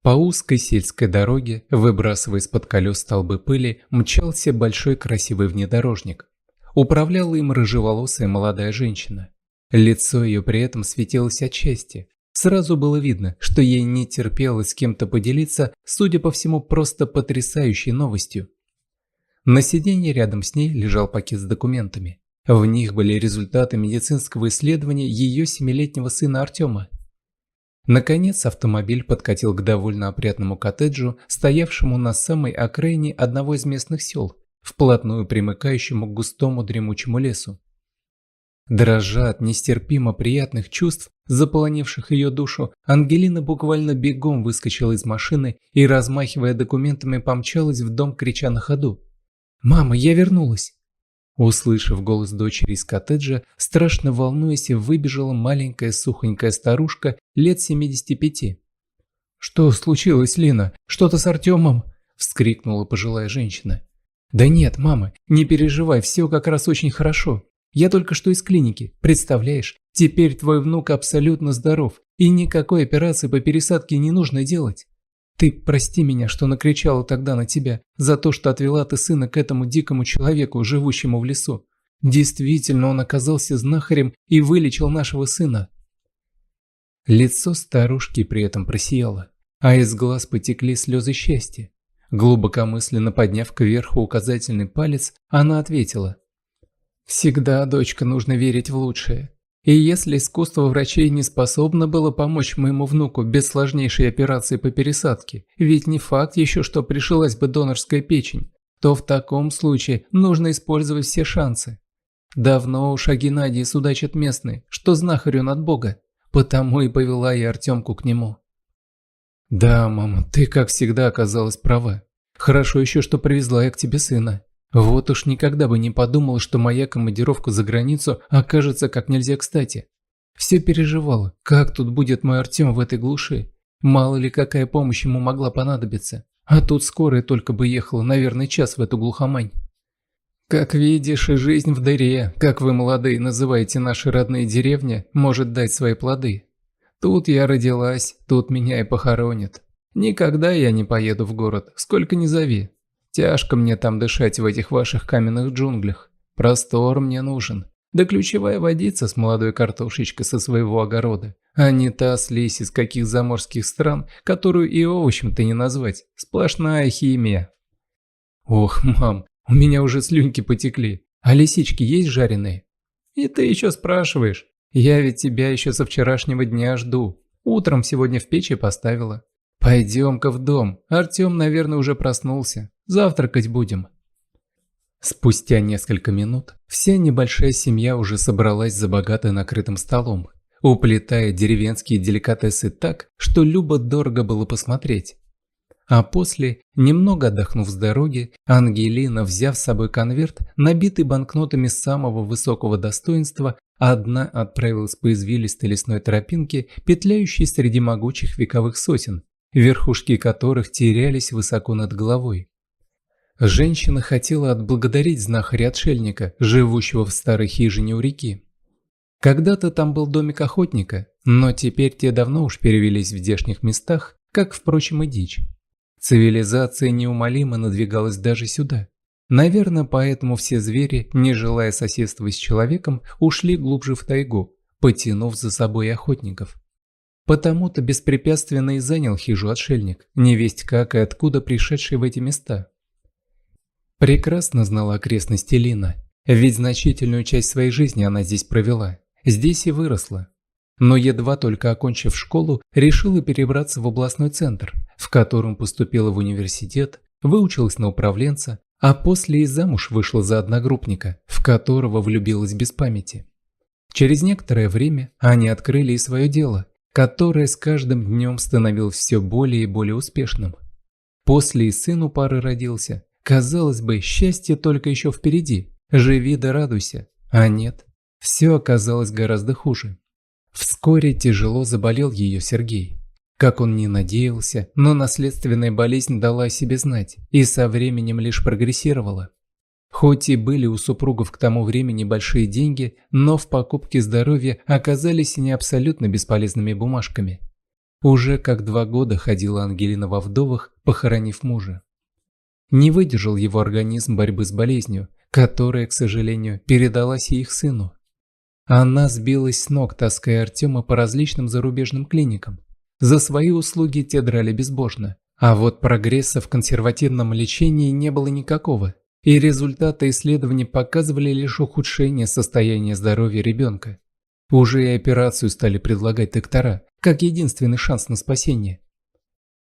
По узкой сельской дороге, выбрасывая из-под колес столбы пыли, мчался большой красивый внедорожник. Управляла им рыжеволосая молодая женщина. Лицо ее при этом светилось от счастья. Сразу было видно, что ей не терпелось с кем-то поделиться, судя по всему, просто потрясающей новостью. На сиденье рядом с ней лежал пакет с документами. В них были результаты медицинского исследования ее 7-летнего сына Артема. Наконец автомобиль подкатил к довольно опрятному коттеджу, стоявшему на самой окраине одного из местных сел, вплотную примыкающему к густому дремучему лесу. Дрожа от нестерпимо приятных чувств, заполонивших ее душу, Ангелина буквально бегом выскочила из машины и, размахивая документами, помчалась в дом, крича на ходу: «Мама, я вернулась!» Услышав голос дочери из коттеджа, страшно волнуясь, выбежала маленькая сухонькая старушка лет 75. «Что случилось, Лина? Что-то с Артемом?» – вскрикнула пожилая женщина. «Да нет, мама, не переживай, все как раз очень хорошо. Я только что из клиники, представляешь? Теперь твой внук абсолютно здоров, и никакой операции по пересадке не нужно делать. Ты прости меня, что накричала тогда на тебя, за то, что отвела ты сына к этому дикому человеку, живущему в лесу. Действительно, он оказался знахарем и вылечил нашего сына». Лицо старушки при этом просияло, а из глаз потекли слезы счастья. Глубокомысленно подняв кверху указательный палец, она ответила: «Всегда, дочка, нужно верить в лучшее. И если искусство врачей не способно было помочь моему внуку без сложнейшей операции по пересадке, ведь не факт еще, что прижилась бы донорская печень, то в таком случае нужно использовать все шансы. Давно уж о Геннадии судачат местные, что знахарь он от Бога, потому и повела я Артемку к нему». «Да, мама, ты, как всегда, оказалась права. Хорошо еще, что привезла я к тебе сына. Вот уж никогда бы не подумала, что моя командировка за границу окажется как нельзя кстати. Все переживала, как тут будет мой Артем в этой глуши. Мало ли какая помощь ему могла понадобиться. А тут скорая только бы ехала, наверное, час в эту глухомань. Как видишь, и жизнь в дыре, как вы, молодые, называете наши родные деревни, может дать свои плоды. Тут я родилась, тут меня и похоронят. Никогда я не поеду в город, сколько ни зови. Тяжко мне там дышать в этих ваших каменных джунглях. Простор мне нужен. Да ключевая водица с молодой картошечкой со своего огорода, а не та слизь из каких заморских стран, которую и овощем-то не назвать. Сплошная химия». «Ох, мам, у меня уже слюнки потекли. А лисички есть жареные?» «И ты еще спрашиваешь? Я ведь тебя еще со вчерашнего дня жду. Утром сегодня в печи поставила. Пойдем-ка в дом. Артем, наверное, уже проснулся. Завтракать будем». Спустя несколько минут вся небольшая семья уже собралась за богато накрытым столом, уплетая деревенские деликатесы так, что любо-дорого было посмотреть. А после, немного отдохнув с дороги, Ангелина, взяв с собой конверт, набитый банкнотами самого высокого достоинства, одна отправилась по извилистой лесной тропинке, петляющей среди могучих вековых сосен, верхушки которых терялись высоко над головой. Женщина хотела отблагодарить знахаря-отшельника, живущего в старой хижине у реки. Когда-то там был домик охотника, но теперь те давно уж перевелись в здешних местах, как, впрочем, и дичь. Цивилизация неумолимо надвигалась даже сюда. Наверное, поэтому все звери, не желая соседствовать с человеком, ушли глубже в тайгу, потянув за собой охотников. Потому-то беспрепятственно и занял хижу отшельник, невесть как и откуда пришедший в эти места. Прекрасно знала окрестности Лина, ведь значительную часть своей жизни она здесь провела, здесь и выросла. Но едва только окончив школу, решила перебраться в областной центр, в котором поступила в университет, выучилась на управленца, а после и замуж вышла за одногруппника, в которого влюбилась без памяти. Через некоторое время они открыли и свое дело, которое с каждым днем становилось все более и более успешным. После и сын у пары родился. Казалось бы, счастье только еще впереди, живи да радуйся, а нет, все оказалось гораздо хуже. Вскоре тяжело заболел ее Сергей. Как он ни надеялся, но наследственная болезнь дала о себе знать и со временем лишь прогрессировала. Хоть и были у супругов к тому времени большие деньги, но в покупке здоровья оказались не абсолютно бесполезными бумажками. Уже как 2 года ходила Ангелина во вдовах, похоронив мужа. Не выдержал его организм борьбы с болезнью, которая, к сожалению, передалась и их сыну. Она сбилась с ног, таская Артема по различным зарубежным клиникам. За свои услуги те драли безбожно. А вот прогресса в консервативном лечении не было никакого, и результаты исследований показывали лишь ухудшение состояния здоровья ребенка. Уже и операцию стали предлагать доктора, как единственный шанс на спасение.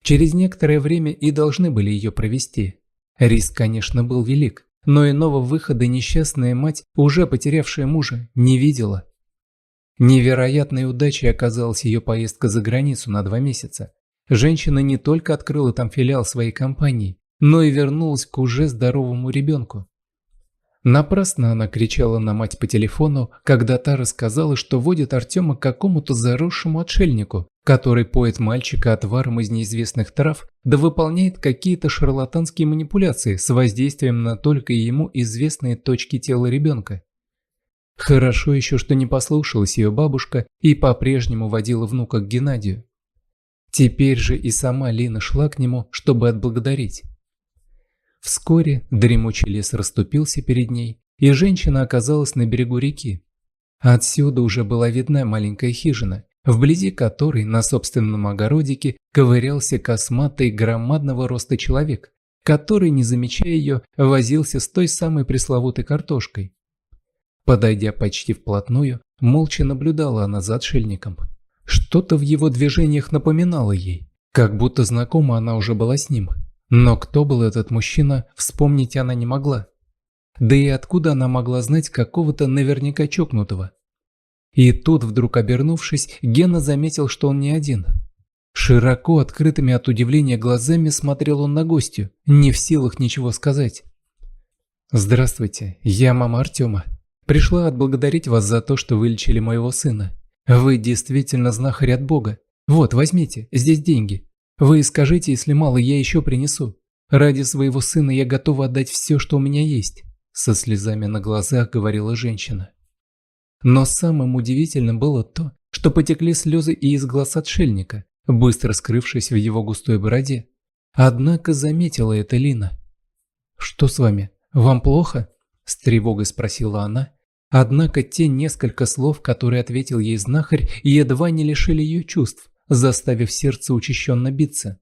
Через некоторое время и должны были ее провести. Риск, конечно, был велик, но иного выхода несчастная мать, уже потерявшая мужа, не видела. Невероятной удачей оказалась ее поездка за границу на 2 месяца. Женщина не только открыла там филиал своей компании, но и вернулась к уже здоровому ребенку. Напрасно она кричала на мать по телефону, когда та рассказала, что водит Артема к какому-то заросшему отшельнику, который поет мальчика отваром из неизвестных трав, да выполняет какие-то шарлатанские манипуляции с воздействием на только ему известные точки тела ребенка. Хорошо еще, что не послушалась ее бабушка и по-прежнему водила внука к Геннадию. Теперь же и сама Лина шла к нему, чтобы отблагодарить. Вскоре дремучий лес расступился перед ней, и женщина оказалась на берегу реки. Отсюда уже была видна маленькая хижина, вблизи которой на собственном огородике ковырялся косматый громадного роста человек, который, не замечая ее, возился с той самой пресловутой картошкой. Подойдя почти вплотную, молча наблюдала она за отшельником. Что-то в его движениях напоминало ей, как будто знакома она уже была с ним. Но кто был этот мужчина, вспомнить она не могла. Да и откуда она могла знать какого-то наверняка чокнутого? И тут, вдруг обернувшись, Гена заметил, что он не один. Широко открытыми от удивления глазами смотрел он на гостью, не в силах ничего сказать. «Здравствуйте, я мама Артема. Пришла отблагодарить вас за то, что вылечили моего сына. Вы действительно знахарь от Бога. Вот, возьмите, здесь деньги. Вы скажите, если мало, я еще принесу. Ради своего сына я готова отдать все, что у меня есть», — со слезами на глазах говорила женщина. Но самым удивительным было то, что потекли слезы и из глаз отшельника, быстро скрывшись в его густой бороде. Однако заметила это Лина. «Что с вами? Вам плохо?» — с тревогой спросила она. Однако те несколько слов, которые ответил ей знахарь, едва не лишили ее чувств, заставив сердце учащенно биться.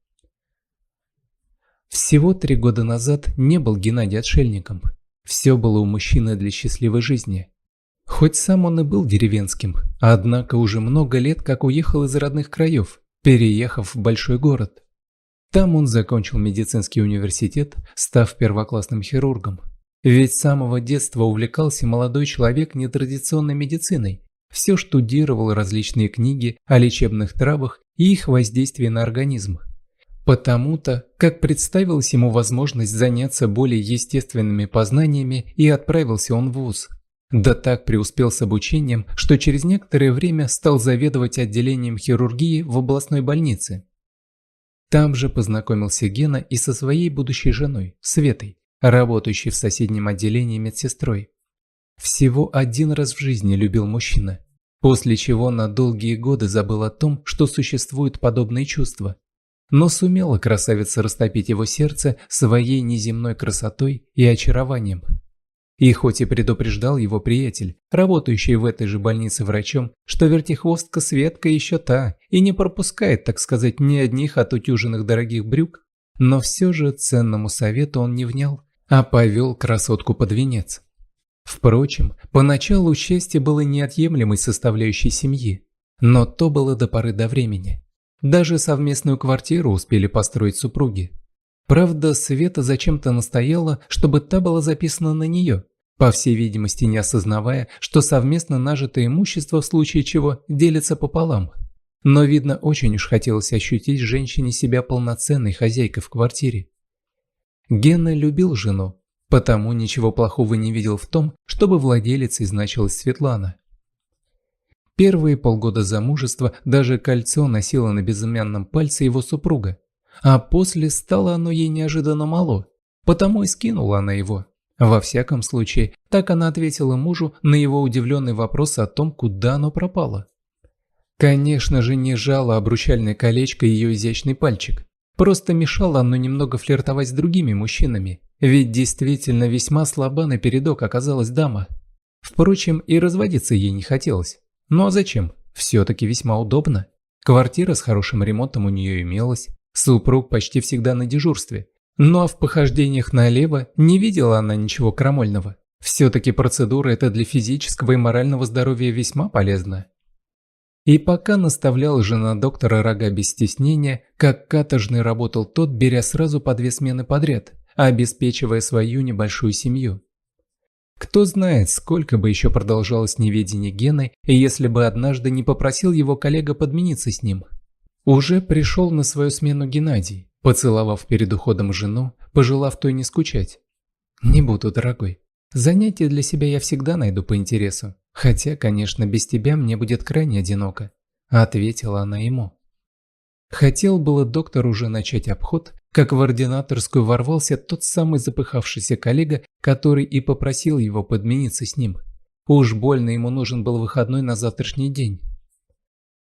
Всего 3 года назад не был Геннадий отшельником. Все было у мужчины для счастливой жизни. Хоть сам он и был деревенским, однако уже много лет как уехал из родных краев, переехав в большой город. Там он закончил медицинский университет, став первоклассным хирургом. Ведь с самого детства увлекался молодой человек нетрадиционной медициной, все штудировал различные книги о лечебных травах и их воздействии на организм. Потому-то, как представилась ему возможность заняться более естественными познаниями, и отправился он в вуз. Да так преуспел с обучением, что через некоторое время стал заведовать отделением хирургии в областной больнице. Там же познакомился Гена и со своей будущей женой, Светой, работающей в соседнем отделении медсестрой. Всего 1 раз в жизни любил мужчина, после чего на долгие годы забыл о том, что существуют подобные чувства. Но сумела красавица растопить его сердце своей неземной красотой и очарованием. И хоть и предупреждал его приятель, работающий в этой же больнице врачом, что вертихвостка Светка еще та и не пропускает, так сказать, ни одних отутюженных дорогих брюк, но все же ценному совету он не внял, а повел красотку под венец. Впрочем, поначалу счастье было неотъемлемой составляющей семьи, но то было до поры до времени. Даже совместную квартиру успели построить супруги. Правда, Света зачем-то настояла, чтобы та была записана на нее, по всей видимости не осознавая, что совместно нажитое имущество в случае чего делится пополам. Но, видно, очень уж хотелось ощутить женщине себя полноценной хозяйкой в квартире. Гена любил жену, потому ничего плохого не видел в том, чтобы владелицей значилась Светлана. Первые полгода замужества даже кольцо носила на безымянном пальце его супруга, а после стало оно ей неожиданно мало, потому и скинула она его. Во всяком случае, так она ответила мужу на его удивленный вопрос о том, куда оно пропало. Конечно же, не жало обручальное колечко ее изящный пальчик. Просто мешало оно немного флиртовать с другими мужчинами, ведь действительно весьма слаба напередок оказалась дама. Впрочем, и разводиться ей не хотелось. Ну а зачем? Все-таки весьма удобно. Квартира с хорошим ремонтом у нее имелась, супруг почти всегда на дежурстве. Ну а в похождениях налево не видела она ничего крамольного. Все-таки процедура эта для физического и морального здоровья весьма полезна. И пока наставлял жена доктора рога без стеснения, как каторжный работал тот, беря сразу по 2 смены подряд, обеспечивая свою небольшую семью. Кто знает, сколько бы еще продолжалось неведение Гены, если бы однажды не попросил его коллега подмениться с ним. Уже пришел на свою смену Геннадий, поцеловав перед уходом жену, пожелав той не скучать. «Не буду, дорогой. Занятия для себя я всегда найду по интересу. Хотя, конечно, без тебя мне будет крайне одиноко», – ответила она ему. Хотел было доктор уже начать обход, как в ординаторскую ворвался тот самый запыхавшийся коллега, который и попросил его подмениться с ним. Уж больно ему нужен был выходной на завтрашний день.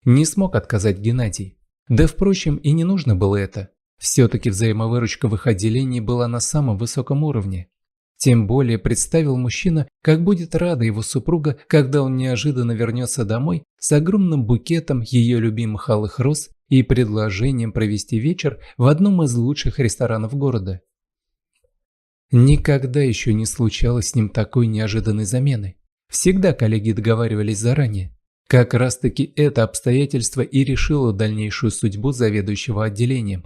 Не смог отказать Геннадий. Да, впрочем, и не нужно было это. Все-таки взаимовыручка в их отделении была на самом высоком уровне. Тем более представил мужчина, как будет рада его супруга, когда он неожиданно вернется домой с огромным букетом ее любимых алых роз и предложением провести вечер в одном из лучших ресторанов города. Никогда еще не случалось с ним такой неожиданной замены. Всегда коллеги договаривались заранее. Как раз-таки это обстоятельство и решило дальнейшую судьбу заведующего отделением.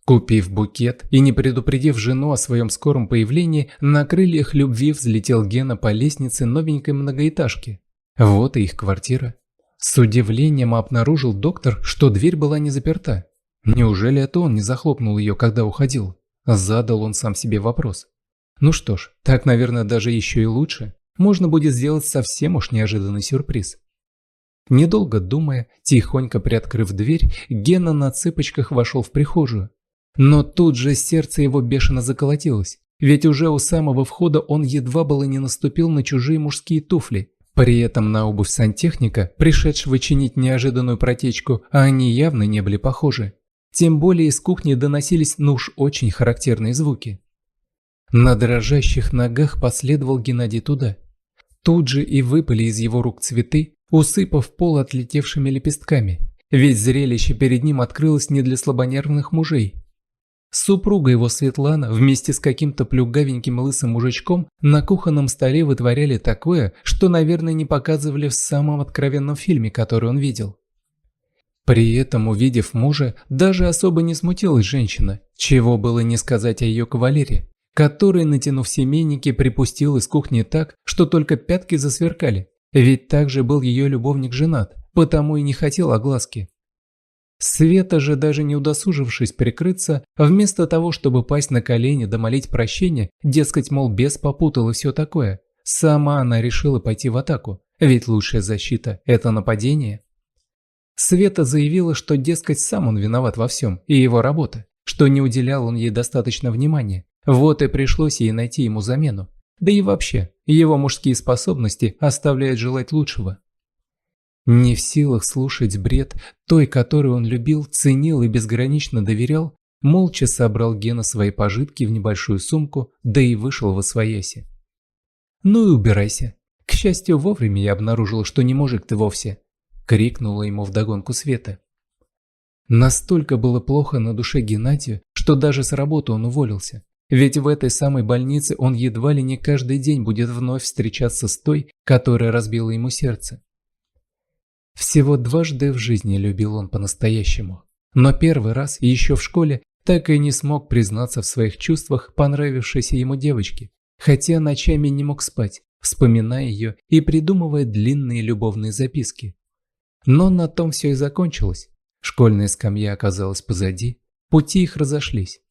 Купив букет и не предупредив жену о своем скором появлении, на крыльях любви взлетел Гена по лестнице новенькой многоэтажки. Вот и их квартира. С удивлением обнаружил доктор, что дверь была не заперта. Неужели это он не захлопнул ее, когда уходил? Задал он сам себе вопрос. Ну что ж, так, наверное, даже еще и лучше. Можно будет сделать совсем уж неожиданный сюрприз. Недолго думая, тихонько приоткрыв дверь, Гена на цыпочках вошел в прихожую. Но тут же сердце его бешено заколотилось, ведь уже у самого входа он едва было не наступил на чужие мужские туфли. При этом на обувь сантехника, пришедшего чинить неожиданную протечку, они явно не были похожи. Тем более из кухни доносились уж очень характерные звуки. На дрожащих ногах последовал Геннадий туда. Тут же и выпали из его рук цветы, усыпав пол отлетевшими лепестками, ведь зрелище перед ним открылось не для слабонервных мужей. Супруга его Светлана вместе с каким-то плюгавеньким лысым мужичком на кухонном столе вытворяли такое, что, наверное, не показывали в самом откровенном фильме, который он видел. При этом, увидев мужа, даже особо не смутилась женщина, чего было не сказать о ее кавалере, который, натянув семейники, припустил из кухни так, что только пятки засверкали, ведь также был ее любовник женат, потому и не хотел огласки. Света же, даже не удосужившись прикрыться, вместо того, чтобы пасть на колени да молить прощения, дескать, мол, бес попутал и все такое, сама она решила пойти в атаку, ведь лучшая защита – это нападение. Света заявила, что, дескать, сам он виноват во всем, и его работа, что не уделял он ей достаточно внимания, вот и пришлось ей найти ему замену. Да и вообще, его мужские способности оставляют желать лучшего. Не в силах слушать бред той, которую он любил, ценил и безгранично доверял, молча собрал Гена свои пожитки в небольшую сумку, да и вышел восвояси. «Ну и убирайся. К счастью, вовремя я обнаружил, что не мужик ты вовсе», — крикнула ему вдогонку Света. Настолько было плохо на душе Геннадию, что даже с работы он уволился. Ведь в этой самой больнице он едва ли не каждый день будет вновь встречаться с той, которая разбила ему сердце. Всего дважды в жизни любил он по-настоящему. Но первый раз, еще в школе, так и не смог признаться в своих чувствах понравившейся ему девочке, хотя ночами не мог спать, вспоминая ее и придумывая длинные любовные записки. Но на том все и закончилось. Школьная скамья оказалась позади, пути их разошлись.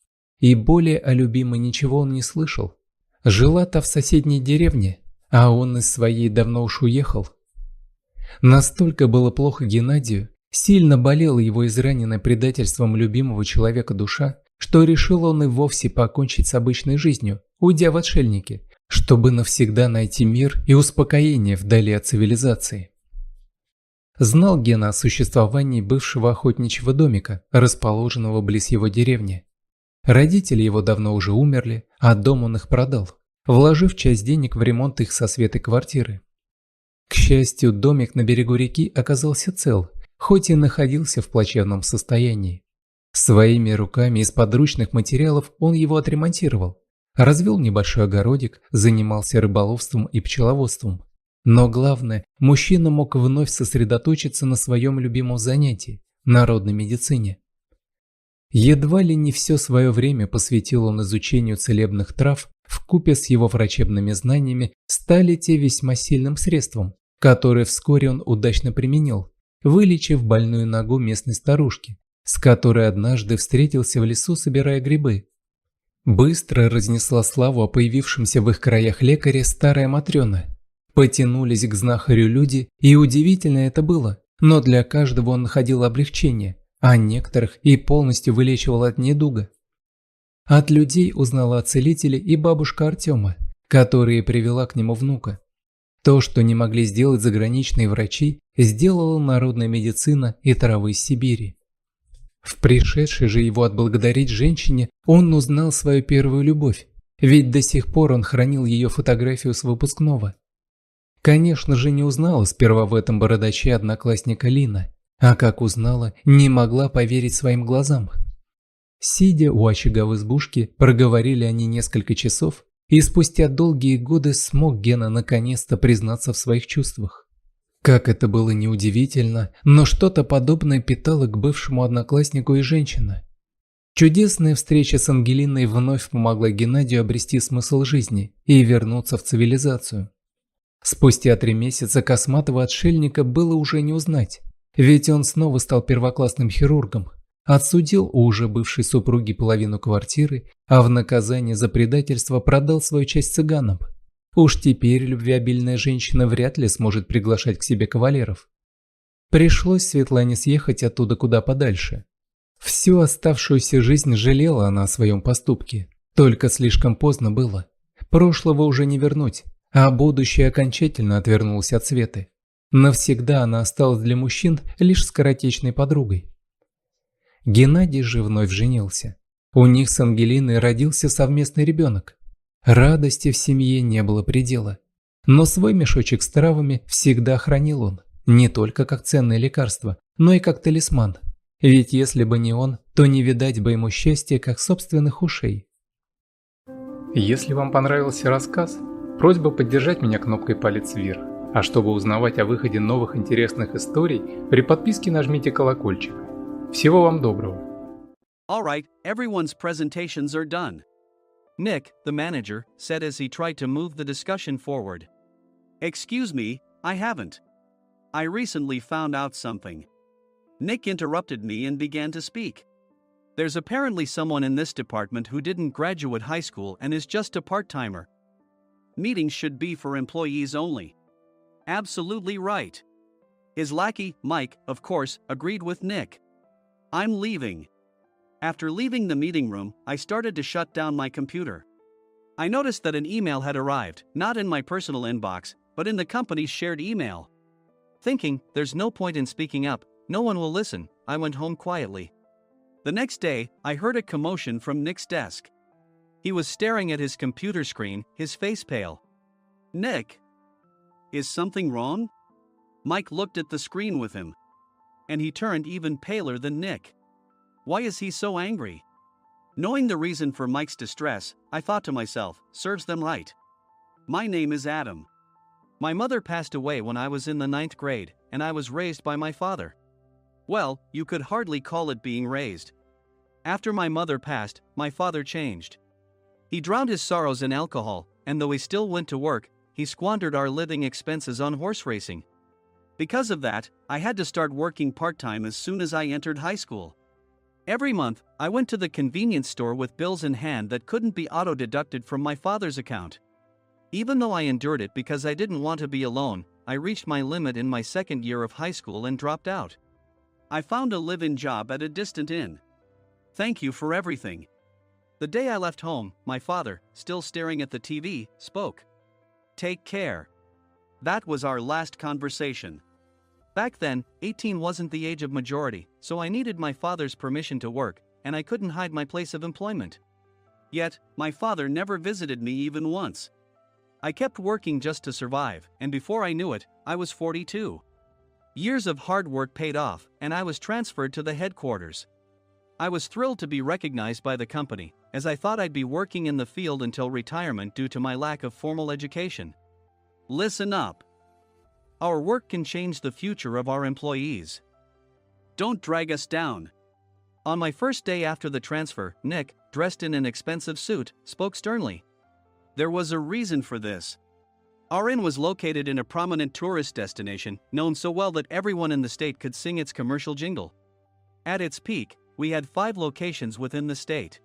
И более о любимой ничего он не слышал. Жила-то в соседней деревне, а он из своей давно уж уехал. Настолько было плохо Геннадию, сильно болела его израненная предательством любимого человека душа, что решил он и вовсе покончить с обычной жизнью, уйдя в отшельники, чтобы навсегда найти мир и успокоение вдали от цивилизации. Знал Гена о существовании бывшего охотничьего домика, расположенного близ его деревни. Родители его давно уже умерли, а дом он их продал, вложив часть денег в ремонт их со Светой квартиры. К счастью, домик на берегу реки оказался цел, хоть и находился в плачевном состоянии. Своими руками из подручных материалов он его отремонтировал, развел небольшой огородик, занимался рыболовством и пчеловодством. Но главное, мужчина мог вновь сосредоточиться на своем любимом занятии – народной медицине. Едва ли не все свое время посвятил он изучению целебных трав, вкупе с его врачебными знаниями стали те весьма сильным средством, которое вскоре он удачно применил, вылечив больную ногу местной старушки, с которой однажды встретился в лесу, собирая грибы. Быстро разнесла славу о появившемся в их краях лекаре старая Матрена. Потянулись к знахарю люди, и удивительно это было, но для каждого он находил облегчение, а некоторых и полностью вылечивал от недуга. От людей узнала о целителе и бабушка Артема, которая привела к нему внука. То, что не могли сделать заграничные врачи, сделала народная медицина и травы из Сибири. В пришедшей же его отблагодарить женщине он узнал свою первую любовь, ведь до сих пор он хранил ее фотографию с выпускного. Конечно же, не узнала сперва в этом бородаче одноклассника Лина, а как узнала, не могла поверить своим глазам. Сидя у очага в избушке, проговорили они несколько часов, и спустя долгие годы смог Гена наконец-то признаться в своих чувствах. Как это было неудивительно, но что-то подобное питала к бывшему однокласснику и женщина. Чудесная встреча с Ангелиной вновь помогла Геннадию обрести смысл жизни и вернуться в цивилизацию. Спустя 3 месяца косматого отшельника было уже не узнать, ведь он снова стал первоклассным хирургом, отсудил у уже бывшей супруги половину квартиры, а в наказание за предательство продал свою часть цыганам. Уж теперь любвеобильная женщина вряд ли сможет приглашать к себе кавалеров. Пришлось Светлане съехать оттуда куда подальше. Всю оставшуюся жизнь жалела она о своем поступке, только слишком поздно было. Прошлого уже не вернуть. А будущее окончательно отвернулось от Светы. Навсегда она осталась для мужчин лишь скоротечной подругой. Геннадий же вновь женился. У них с Ангелиной родился совместный ребенок. Радости в семье не было предела. Но свой мешочек с травами всегда хранил он, не только как ценное лекарство, но и как талисман. Ведь если бы не он, то не видать бы ему счастья, как собственных ушей. Если вам понравился рассказ, просьба поддержать меня кнопкой «Палец вверх», а чтобы узнавать о выходе новых интересных историй, при подписке нажмите колокольчик. Всего вам доброго. All right, everyone's presentations are done. Nick, the manager, said as he tried to move the discussion forward. Excuse me, I haven't. I recently found out something. Nick interrupted me and began to speak. There's apparently someone in this department who didn't graduate high school and is just a part-timer. Meetings should be for employees only. Absolutely right. His lackey, Mike, of course, agreed with Nick. I'm leaving. After leaving the meeting room, I started to shut down my computer. I noticed that an email had arrived, not in my personal inbox, but in the company's shared email. Thinking, there's no point in speaking up, no one will listen, I went home quietly. The next day, I heard a commotion from Nick's desk. He was staring at his computer screen, his face pale. Nick? Is something wrong? Mike looked at the screen with him. And he turned even paler than Nick. Why is he so angry? Knowing the reason for Mike's distress, I thought to myself, serves them right. My name is Adam. My mother passed away when I was in the 9th grade, and I was raised by my father. Well, you could hardly call it being raised. After my mother passed, my father changed. He drowned his sorrows in alcohol, and though he still went to work, he squandered our living expenses on horse racing. Because of that, I had to start working part-time as soon as I entered high school. Every month, I went to the convenience store with bills in hand that couldn't be auto-deducted from my father's account. Even though I endured it because I didn't want to be alone, I reached my limit in my 2nd year of high school and dropped out. I found a live-in job at a distant inn. Thank you for everything. The day I left home, my father, still staring at the TV, spoke. Take care. That was our last conversation. Back then, 18 wasn't the age of majority, so I needed my father's permission to work, and I couldn't hide my place of employment. Yet, my father never visited me even once. I kept working just to survive, and before I knew it, I was 42. Years of hard work paid off, and I was transferred to the headquarters. I was thrilled to be recognized by the company, as I thought I'd be working in the field until retirement due to my lack of formal education. Listen up. Our work can change the future of our employees. Don't drag us down. On my first day after the transfer, Nick, dressed in an expensive suit, spoke sternly. There was a reason for this. Our inn was located in a prominent tourist destination, known so well that everyone in the state could sing its commercial jingle. At its peak, we had 5 locations within the state.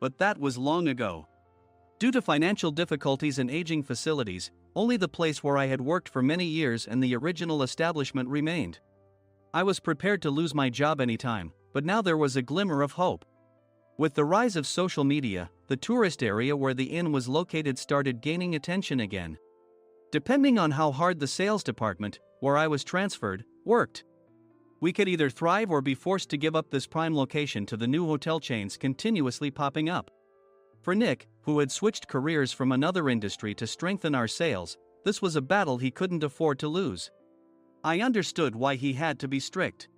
But that was long ago. Due to financial difficulties and aging facilities, only the place where I had worked for many years and the original establishment remained. I was prepared to lose my job anytime, but now there was a glimmer of hope. With the rise of social media, the tourist area where the inn was located started gaining attention again. Depending on how hard the sales department, where I was transferred, worked, we could either thrive or be forced to give up this prime location to the new hotel chains continuously popping up. For Nick, who had switched careers from another industry to strengthen our sales, this was a battle he couldn't afford to lose. I understood why he had to be strict.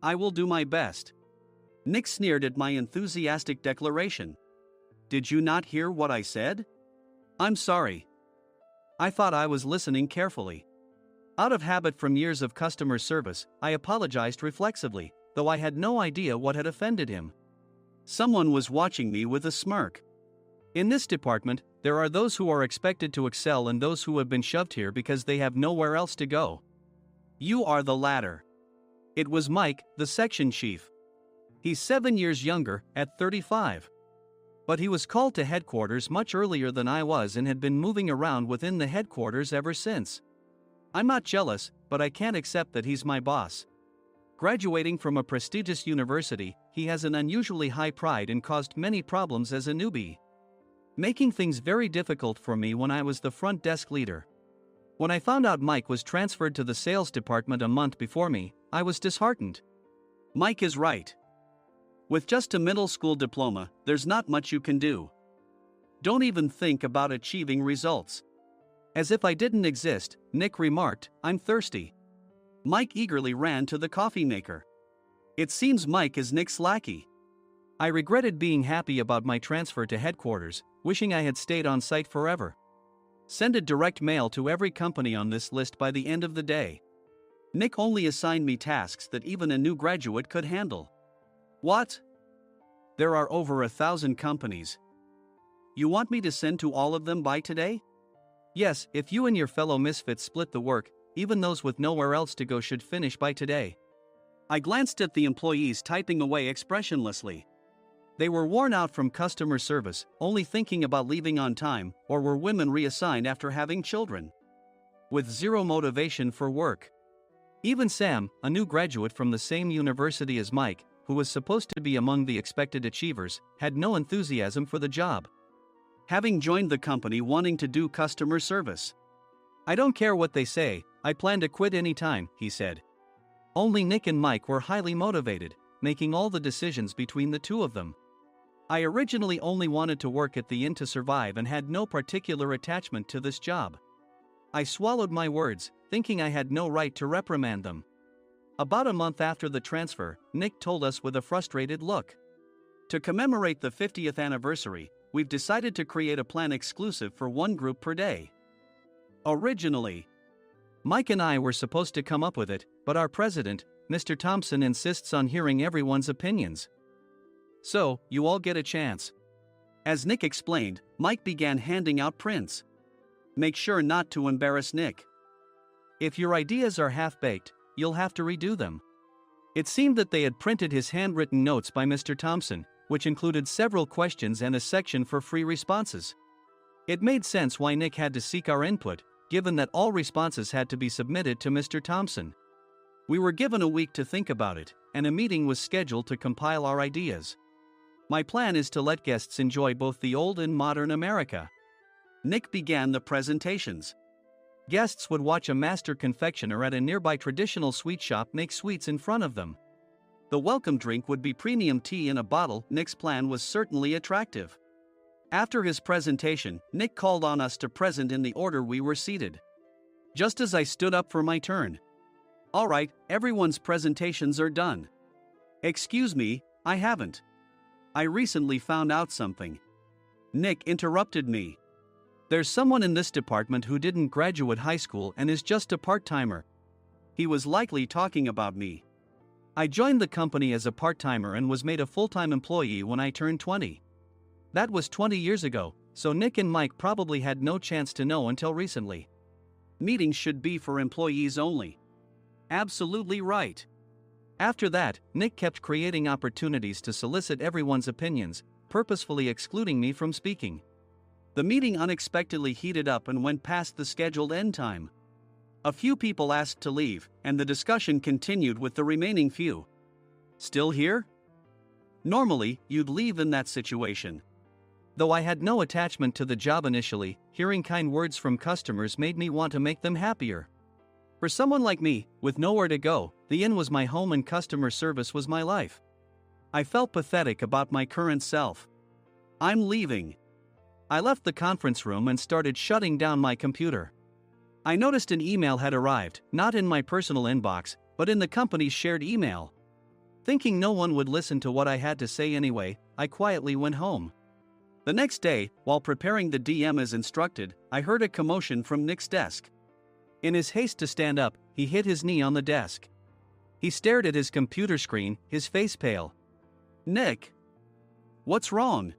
I will do my best. Nick sneered at my enthusiastic declaration. Did you not hear what I said? I'm sorry. I thought I was listening carefully. Out of habit from years of customer service, I apologized reflexively, though I had no idea what had offended him. Someone was watching me with a smirk. In this department, there are those who are expected to excel and those who have been shoved here because they have nowhere else to go. You are the latter. It was Mike, the section chief. He's 7 years younger, at 35. But he was called to headquarters much earlier than I was and had been moving around within the headquarters ever since. I'm not jealous, but I can't accept that he's my boss. Graduating from a prestigious university, he has an unusually high pride and caused many problems as a newbie, making things very difficult for me when I was the front desk leader. When I found out Mike was transferred to the sales department a month before me, I was disheartened. Mike is right. With just a middle school diploma, there's not much you can do. Don't even think about achieving results. As if I didn't exist, Nick remarked, I'm thirsty. Mike eagerly ran to the coffee maker. It seems Mike is Nick's lackey. I regretted being happy about my transfer to headquarters, wishing I had stayed on site forever. Send a direct mail to every company on this list by the end of the day. Nick only assigned me tasks that even a new graduate could handle. What? There are over 1,000 companies. You want me to send to all of them by today? Yes, if you and your fellow misfits split the work, even those with nowhere else to go should finish by today. I glanced at the employees typing away expressionlessly. They were worn out from customer service, only thinking about leaving on time, or were women reassigned after having children, with zero motivation for work. Even Sam, a new graduate from the same university as Mike, who was supposed to be among the expected achievers, had no enthusiasm for the job, having joined the company wanting to do customer service. I don't care what they say, I plan to quit anytime, he said. Only Nick and Mike were highly motivated, making all the decisions between the two of them. I originally only wanted to work at the inn to survive and had no particular attachment to this job. I swallowed my words, thinking I had no right to reprimand them. About a month after the transfer, Nick told us with a frustrated look. To commemorate the 50th anniversary, we've decided to create a plan exclusive for one group per day. Originally, Mike and I were supposed to come up with it, but our president, Mr. Thompson, insists on hearing everyone's opinions. So, you all get a chance. As Nick explained, Mike began handing out prints. Make sure not to embarrass Nick. If your ideas are half-baked, you'll have to redo them. It seemed that they had printed his handwritten notes by Mr. Thompson, which included several questions and a section for free responses. It made sense why Nick had to seek our input, given that all responses had to be submitted to Mr. Thompson. We were given a week to think about it, and a meeting was scheduled to compile our ideas. My plan is to let guests enjoy both the old and modern America. Nick began the presentations. Guests would watch a master confectioner at a nearby traditional sweet shop make sweets in front of them. The welcome drink would be premium tea in a bottle. Nick's plan was certainly attractive. After his presentation, Nick called on us to present in the order we were seated. Just as I stood up for my turn. "Alright, everyone's presentations are done." "Excuse me, I haven't. I recently found out something." Nick interrupted me. "There's someone in this department who didn't graduate high school and is just a part-timer." He was likely talking about me. I joined the company as a part-timer and was made a full-time employee when I turned 20. That was 20 years ago, so Nick and Mike probably had no chance to know until recently. Meetings should be for employees only. Absolutely right. After that, Nick kept creating opportunities to solicit everyone's opinions, purposefully excluding me from speaking. The meeting unexpectedly heated up and went past the scheduled end time. A few people asked to leave, and the discussion continued with the remaining few. "Still here?" Normally, you'd leave in that situation. Though I had no attachment to the job initially, hearing kind words from customers made me want to make them happier. For someone like me, with nowhere to go, the inn was my home and customer service was my life. I felt pathetic about my current self. "I'm leaving." I left the conference room and started shutting down my computer. I noticed an email had arrived, not in my personal inbox, but in the company's shared email. Thinking no one would listen to what I had to say anyway, I quietly went home. The next day, while preparing the DM as instructed, I heard a commotion from Nick's desk. In his haste to stand up, he hit his knee on the desk. He stared at his computer screen, his face pale. "Nick? What's wrong?"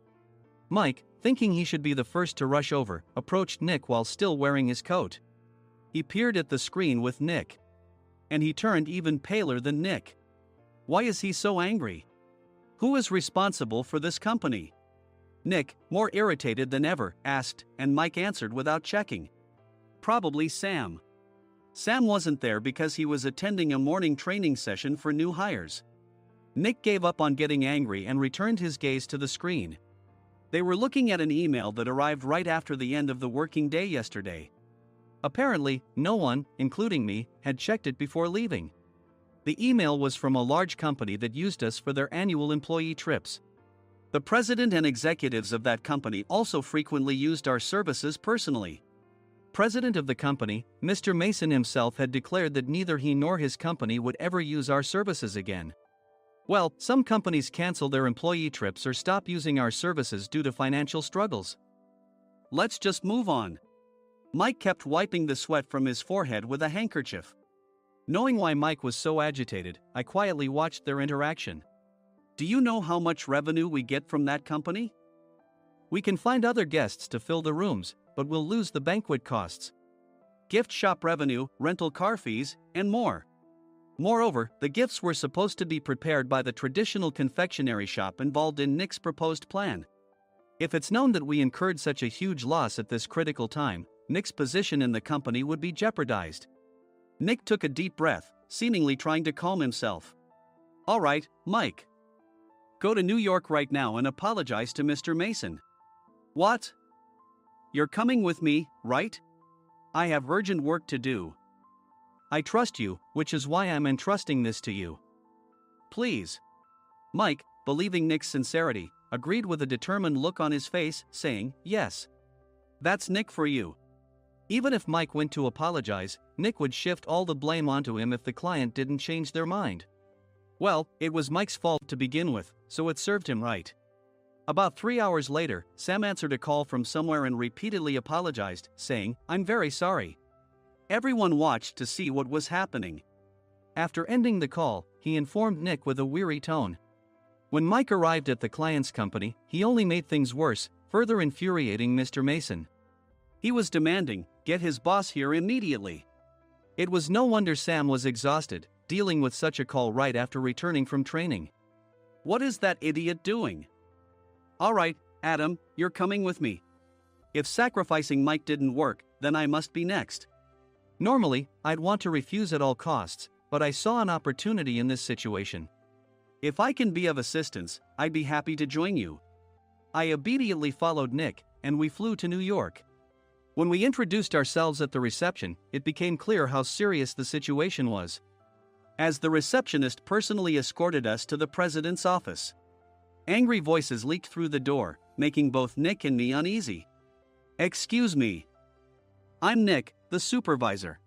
Mike, thinking he should be the first to rush over, approached Nick while still wearing his coat. He peered at the screen with Nick. And he turned even paler than Nick. Why is he so angry? Who is responsible for this company? Nick, more irritated than ever, asked, and Mike answered without checking. Probably Sam. Sam wasn't there because he was attending a morning training session for new hires. Nick gave up on getting angry and returned his gaze to the screen. They were looking at an email that arrived right after the end of the working day yesterday. Apparently, no one, including me, had checked it before leaving. The email was from a large company that used us for their annual employee trips. The president and executives of that company also frequently used our services personally. President of the company, Mr. Mason himself, had declared that neither he nor his company would ever use our services again. Well, some companies cancel their employee trips or stop using our services due to financial struggles. Let's just move on. Mike kept wiping the sweat from his forehead with a handkerchief. Knowing why Mike was so agitated, I quietly watched their interaction. Do you know how much revenue we get from that company? We can find other guests to fill the rooms, but we'll lose the banquet costs, gift shop revenue, rental car fees, and more. Moreover, the gifts were supposed to be prepared by the traditional confectionery shop involved in Nick's proposed plan. If it's known that we incurred such a huge loss at this critical time, Nick's position in the company would be jeopardized. Nick took a deep breath, seemingly trying to calm himself. All right, Mike. Go to New York right now and apologize to Mr. Mason. What? You're coming with me, right? I have urgent work to do. I trust you, which is why I'm entrusting this to you. Please. Mike, believing Nick's sincerity, agreed with a determined look on his face, saying, yes. That's Nick for you. Even if Mike went to apologize, Nick would shift all the blame onto him if the client didn't change their mind. Well, it was Mike's fault to begin with, so it served him right. About 3 hours later, Sam answered a call from somewhere and repeatedly apologized, saying, I'm very sorry. Everyone watched to see what was happening. After ending the call, he informed Nick with a weary tone. When Mike arrived at the client's company, he only made things worse, further infuriating Mr. Mason. He was demanding, get his boss here immediately. It was no wonder Sam was exhausted, dealing with such a call right after returning from training. What is that idiot doing? All right, Adam, you're coming with me. If sacrificing Mike didn't work, then I must be next. Normally, I'd want to refuse at all costs, but I saw an opportunity in this situation. If I can be of assistance, I'd be happy to join you. I obediently followed Nick, and we flew to New York. When we introduced ourselves at the reception, it became clear how serious the situation was. As the receptionist personally escorted us to the president's office, angry voices leaked through the door, making both Nick and me uneasy. "Excuse me. I'm Nick, the supervisor.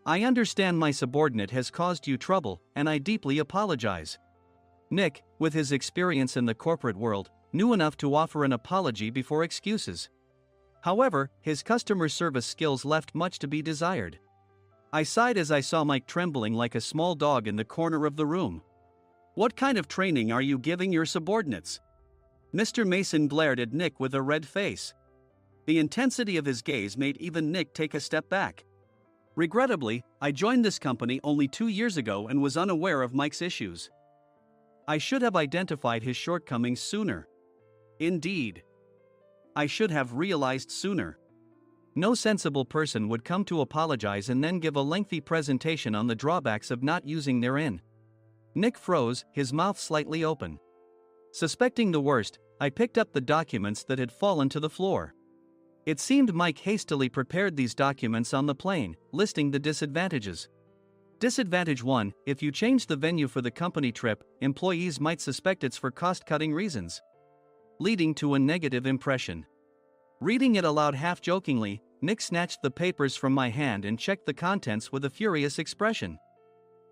I understand my subordinate has caused you trouble, and I deeply apologize." Nick, with his experience in the corporate world, knew enough to offer an apology before excuses. However, his customer service skills left much to be desired. I sighed as I saw Mike trembling like a small dog in the corner of the room. "What kind of training are you giving your subordinates?" Mr. Mason glared at Nick with a red face. The intensity of his gaze made even Nick take a step back. Regrettably, I joined this company only 2 years ago and was unaware of Mike's issues. I should have identified his shortcomings sooner. Indeed, I should have realized sooner. No sensible person would come to apologize and then give a lengthy presentation on the drawbacks of not using their in. Nick froze, his mouth slightly open. Suspecting the worst, I picked up the documents that had fallen to the floor. It seemed Mike hastily prepared these documents on the plane, listing the disadvantages. Disadvantage 1: if you change the venue for the company trip, employees might suspect it's for cost-cutting reasons, leading to a negative impression. Reading it aloud half-jokingly, Nick snatched the papers from my hand and checked the contents with a furious expression.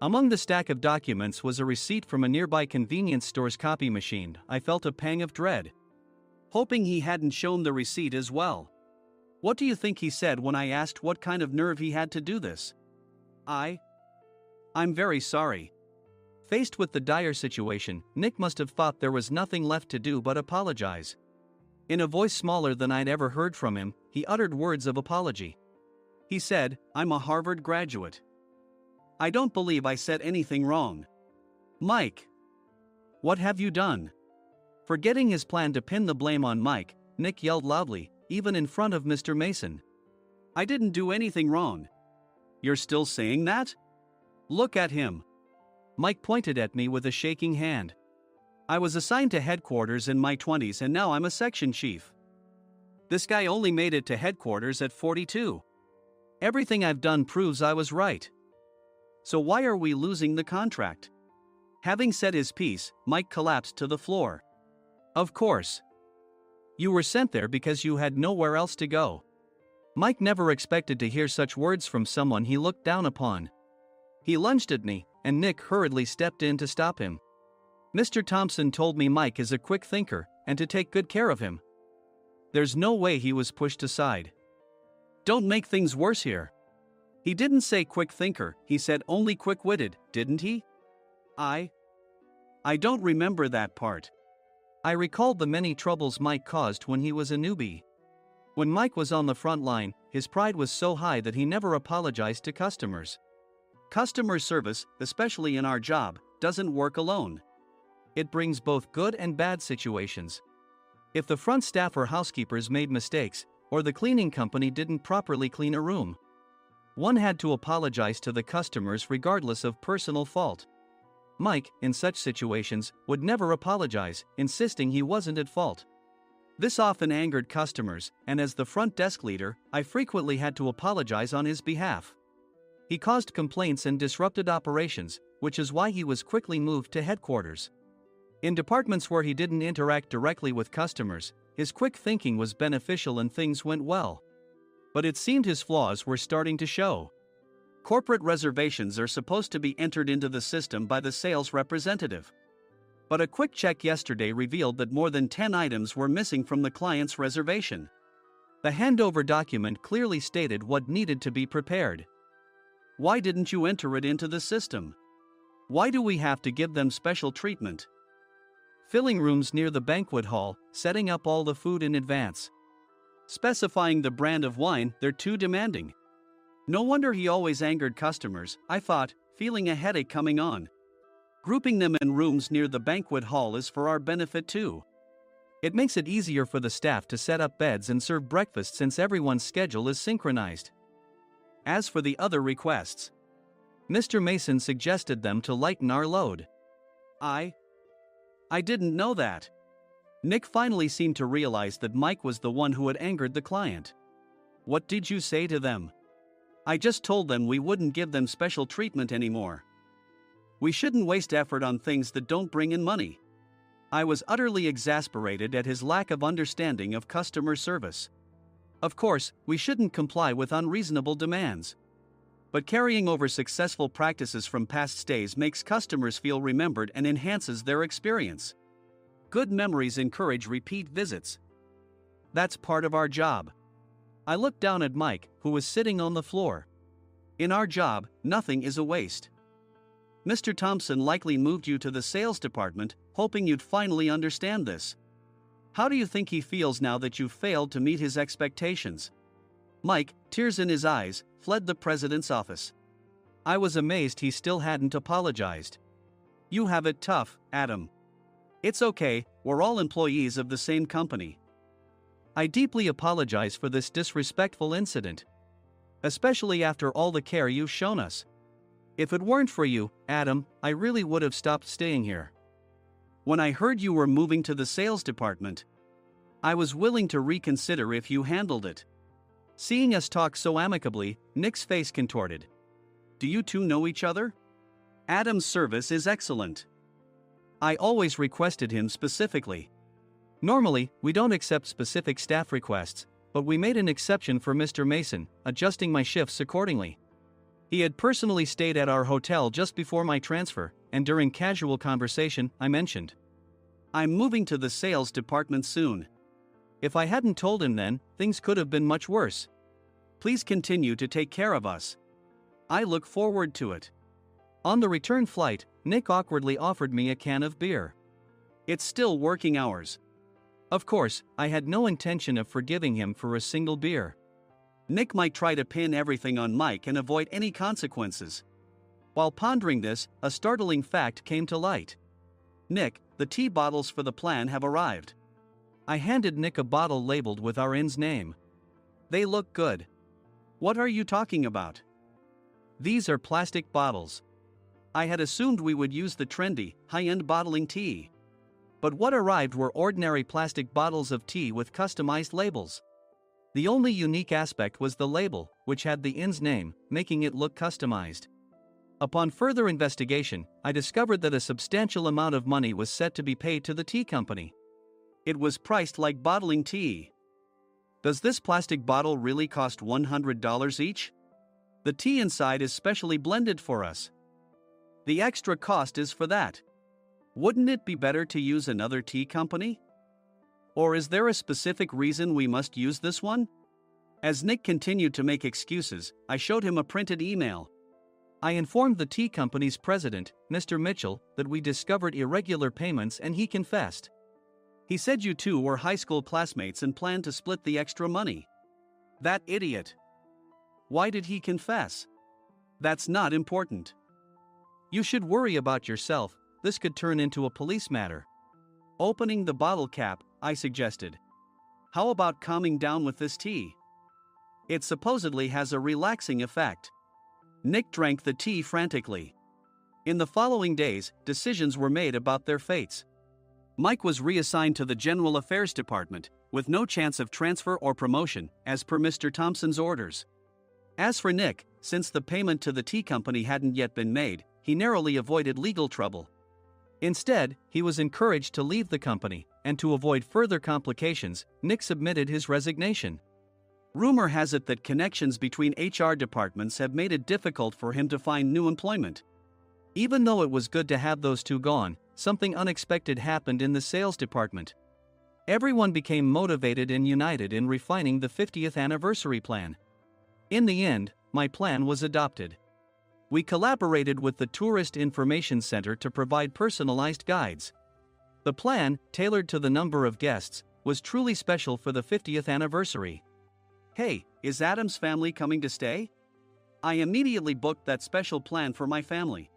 Among the stack of documents was a receipt from a nearby convenience store's copy machine. I felt a pang of dread, hoping he hadn't shown the receipt as well. What do you think he said when I asked what kind of nerve he had to do this? I'm very sorry. Faced with the dire situation, Nick must have thought there was nothing left to do but apologize. In a voice smaller than I'd ever heard from him, he uttered words of apology. He said, "I'm a Harvard graduate. I don't believe I said anything wrong." "Mike, what have you done?" Forgetting his plan to pin the blame on Mike, Nick yelled loudly, even in front of Mr. Mason. "I didn't do anything wrong." "You're still saying that? Look at him." Mike pointed at me with a shaking hand. "I was assigned to headquarters in my 20s and now I'm a section chief. This guy only made it to headquarters at 42. Everything I've done proves I was right. So why are we losing the contract?" Having said his piece, Mike collapsed to the floor. "Of course. You were sent there because you had nowhere else to go." Mike never expected to hear such words from someone he looked down upon. He lunged at me, and Nick hurriedly stepped in to stop him. "Mr. Thompson told me Mike is a quick thinker, and to take good care of him." There's no way he was pushed aside. "Don't make things worse here. He didn't say quick thinker, he said only quick-witted, didn't he?" I don't remember that part." I recalled the many troubles Mike caused when he was a newbie. When Mike was on the front line, his pride was so high that he never apologized to customers. Customer service, especially in our job, doesn't work alone. It brings both good and bad situations. If the front staff or housekeepers made mistakes, or the cleaning company didn't properly clean a room, one had to apologize to the customers regardless of personal fault. Mike, in such situations, would never apologize, insisting he wasn't at fault. This often angered customers, and as the front desk leader, I frequently had to apologize on his behalf. He caused complaints and disrupted operations, which is why he was quickly moved to headquarters. In departments where he didn't interact directly with customers, his quick thinking was beneficial and things went well. But it seemed his flaws were starting to show. Corporate reservations are supposed to be entered into the system by the sales representative. But a quick check yesterday revealed that more than 10 items were missing from the client's reservation. The handover document clearly stated what needed to be prepared. Why didn't you enter it into the system? Why do we have to give them special treatment? Filling rooms near the banquet hall, setting up all the food in advance. Specifying the brand of wine, they're too demanding. No wonder he always angered customers, I thought, feeling a headache coming on. Grouping them in rooms near the banquet hall is for our benefit too. It makes it easier for the staff to set up beds and serve breakfast since everyone's schedule is synchronized. As for the other requests, Mr. Mason suggested them to lighten our load. I didn't know that. Nick finally seemed to realize that Mike was the one who had angered the client. What did you say to them? I just told them we wouldn't give them special treatment anymore. We shouldn't waste effort on things that don't bring in money. I was utterly exasperated at his lack of understanding of customer service. Of course, we shouldn't comply with unreasonable demands. But carrying over successful practices from past stays makes customers feel remembered and enhances their experience. Good memories encourage repeat visits. That's part of our job. I looked down at Mike, who was sitting on the floor. In our job, nothing is a waste. Mr. Thompson likely moved you to the sales department, hoping you'd finally understand this. How do you think he feels now that you've failed to meet his expectations? Mike, tears in his eyes, fled the president's office. I was amazed he still hadn't apologized. You have it tough, Adam. It's okay, we're all employees of the same company. I deeply apologize for this disrespectful incident. Especially after all the care you've shown us. If it weren't for you, Adam, I really would have stopped staying here. When I heard you were moving to the sales department, I was willing to reconsider if you handled it. Seeing us talk so amicably, Nick's face contorted. Do you two know each other? Adam's service is excellent. I always requested him specifically. Normally, we don't accept specific staff requests, but we made an exception for Mr. Mason, adjusting my shifts accordingly. He had personally stayed at our hotel just before my transfer, and during casual conversation, I mentioned, I'm moving to the sales department soon. If I hadn't told him then, things could have been much worse. Please continue to take care of us. I look forward to it. On the return flight, Nick awkwardly offered me a can of beer. It's still working hours. Of course, I had no intention of forgiving him for a single beer. Nick might try to pin everything on Mike and avoid any consequences. While pondering this, a startling fact came to light. Nick, the tea bottles for the plan have arrived. I handed Nick a bottle labeled with our inn's name. They look good. What are you talking about? These are plastic bottles. I had assumed we would use the trendy, high-end bottling tea. But what arrived were ordinary plastic bottles of tea with customized labels. The only unique aspect was the label, which had the inn's name, making it look customized. Upon further investigation, I discovered that a substantial amount of money was set to be paid to the tea company. It was priced like bottling tea. Does this plastic bottle really cost $100 each? The tea inside is specially blended for us. The extra cost is for that. Wouldn't it be better to use another tea company? Or is there a specific reason we must use this one? As Nick continued to make excuses, I showed him a printed email. I informed the tea company's president, Mr. Mitchell, that we discovered irregular payments and he confessed. He said you two were high school classmates and planned to split the extra money. That idiot. Why did he confess? That's not important. You should worry about yourself, this could turn into a police matter. Opening the bottle cap, I suggested. How about calming down with this tea? It supposedly has a relaxing effect. Nick drank the tea frantically. In the following days, decisions were made about their fates. Mike was reassigned to the General Affairs Department, with no chance of transfer or promotion, as per Mr. Thompson's orders. As for Nick, since the payment to the tea company hadn't yet been made, he narrowly avoided legal trouble. Instead, he was encouraged to leave the company, and to avoid further complications, Nick submitted his resignation. Rumor has it that connections between HR departments have made it difficult for him to find new employment. Even though it was good to have those two gone, something unexpected happened in the sales department. Everyone became motivated and united in refining the 50th anniversary plan. In the end, my plan was adopted. We collaborated with the Tourist Information Center to provide personalized guides. The plan, tailored to the number of guests, was truly special for the 50th anniversary. Hey, is Adam's family coming to stay? I immediately booked that special plan for my family.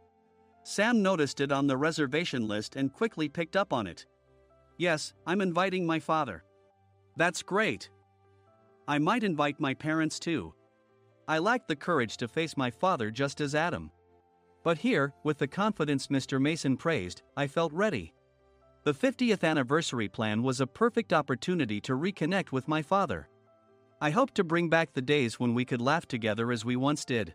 Sam noticed it on the reservation list and quickly picked up on it. Yes, I'm inviting my father. That's great. I might invite my parents too. I lacked the courage to face my father just as Adam. But here, with the confidence Mr. Mason praised, I felt ready. The 50th anniversary plan was a perfect opportunity to reconnect with my father. I hope to bring back the days when we could laugh together as we once did.